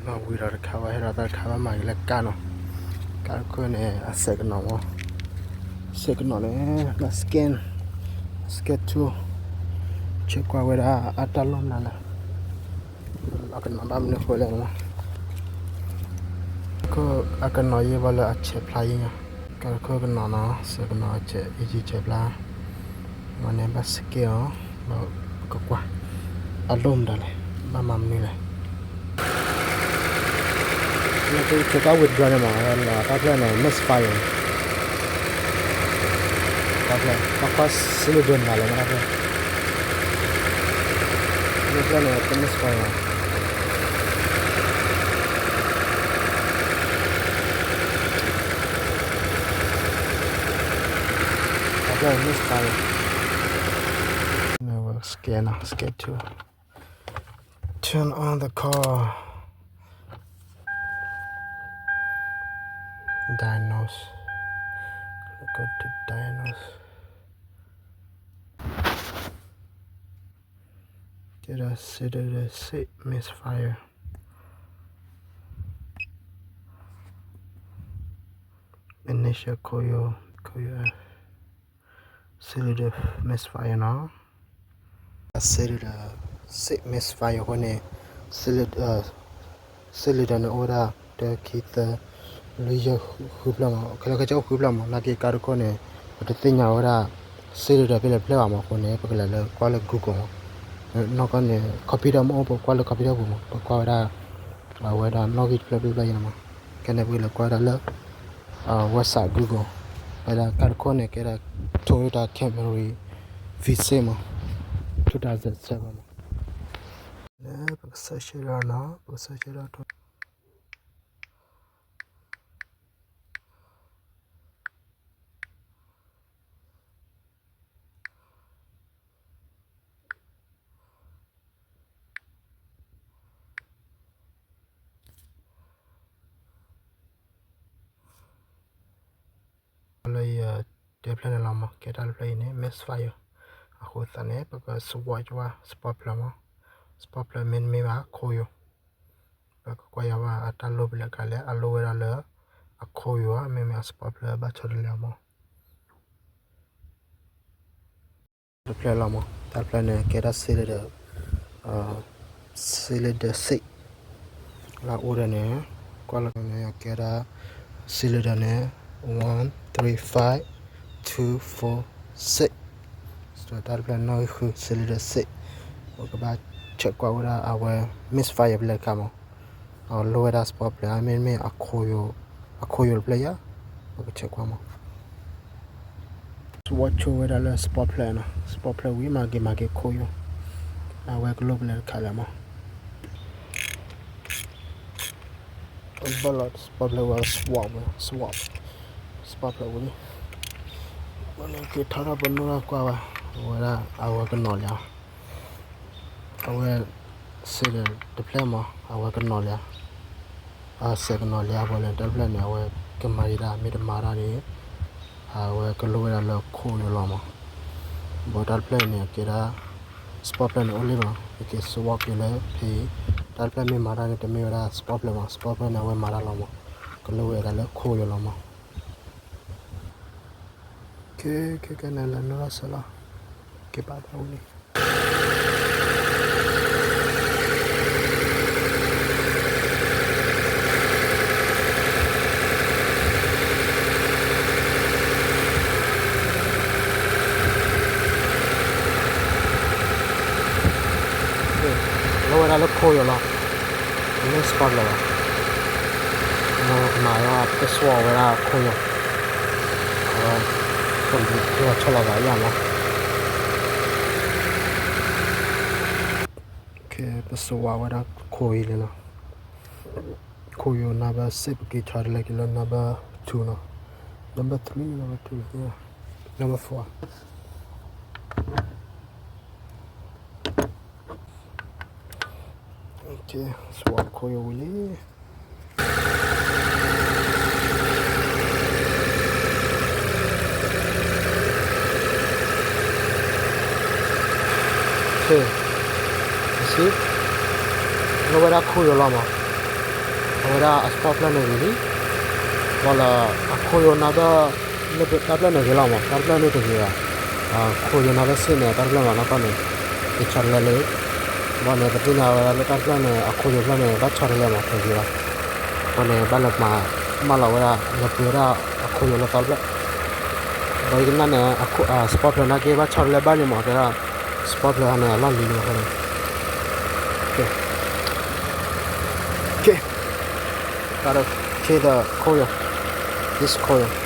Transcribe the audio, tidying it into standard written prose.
mà quy ra khá hay là ta khá mà là cano cái này sẽ cái nó này là scan tool check qua với đã atalon là akan nambah ni boleh lah ko akan nói với là check play nha cái cái nó sẽ cái nó check check play mà nên bắt skill mà có qua alum đó này mà mắm ni này là cái cao withdraw này mà là các này misfire các này có silicon là mà cái này có misfire các này misfire now scan to turn on the car diagnose go to diagnose did I say misfire initial coil cylinder misfire now cylinder misfire when a cylinder no order the kita Luya hublam kalau kacau hublam lagi karuko ne ada tinya ora cylinder bila bila ama ko ne pakala le kwala google no kan ne copy dah mau kwala copy dah mo ko ora weda logit bila bila yana ma kena bila kwala le whatsapp google ada karuko ne kera Toyota Camry V6 ma 2007 ma ne paksa shira to Plan lama kita play ni misfire aku tanya pakai swatch wa spot plan main meva koyo pakai kaya wa atalo bila kale alo era le akoyo wa me spot plan baca dulu lama plan lama tal plan ni kita cylinder six la ora ni kalau ni kita cylinder ni 1 3 5 2 4 6 so tal plan noi khu cylinder 6 các bạn check qua ora our misfire bila kamu lower spot plan me akoyo player ok check qua mo watch over the spot plan we mage koyo our global kalama ballot spot plan will swap spot plan we mana kita thara banura kwa ba ora our kanolia our sel diploma our kanolia kanolia bolen diploma our kemarida midmara ni our kaloya la koyo lama bodal plan ni kira spot plan only ma ke swap le phi dal plan mi mara ni temera spot plan our mara lama kaloya la koyo lama que la nueva sala que para uni lo era lo coyo la no spalla no ma era che suo era coyoคนที่ว่าชอบอะไรอย่างละโอเคเป็นสวาว่าคุยเลยนะคุยอยู่number 10กี่ชาร์จเลยกี่แล้ว number 2 นะ number 3 number 2 yeah number 4 โอเคสวาคุยอยู่เลย You see? No era cool lama. ahora sport plan ni wala khoyo na da le tabla ne gela ma tabla ne de ya khoyo na da se ne tabla ma na ka ne ke charla le ba ne de na wala le tabla ne khoyo plan ne ba charla ma ke ya ba ne ba la ma la wala la pura khoyo la tabla ba ina ne sport plan na ke ba charla ba ne ma da sport plan ne la li no ka ne okay got it okay the khoyo this coil